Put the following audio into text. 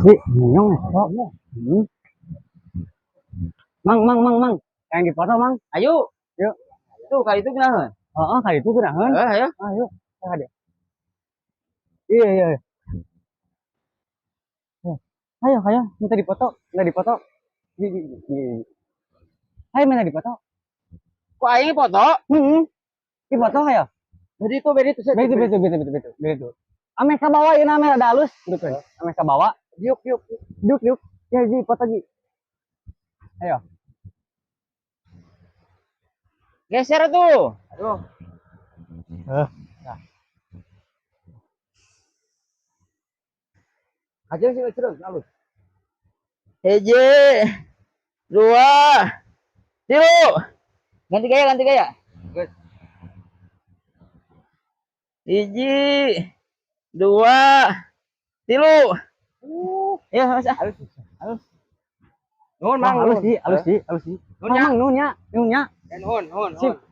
Sih, nyong ya. Hmm. Mang. Yang dipoto, Mang. Ayo, Yuk. tuh kali itu kenapa? Oh, kali itu genahan. Ayo. Ayo. Ada. Iya. Ayo. Minta dipoto. Minta dipoto. Ayo, minta dipoto. Kok aing foto? Dipoto ayo. Beri itu Begitu. Ame ka bawa ieu ame ada halus. Gitu. Ame ka bawa. Yuk. Yuk. Ya, Ji, foto Ji. Ayo. Geser tuh. Aduh. Aja sih terus halus. Hiji, dua, tilu. Ganti gaya. Hiji, dua, tilu. Ya, Mas. Halus. Nuhun, Mang. Halus sih. Nuhun. Mang nuhnya. Nuhun. Sip.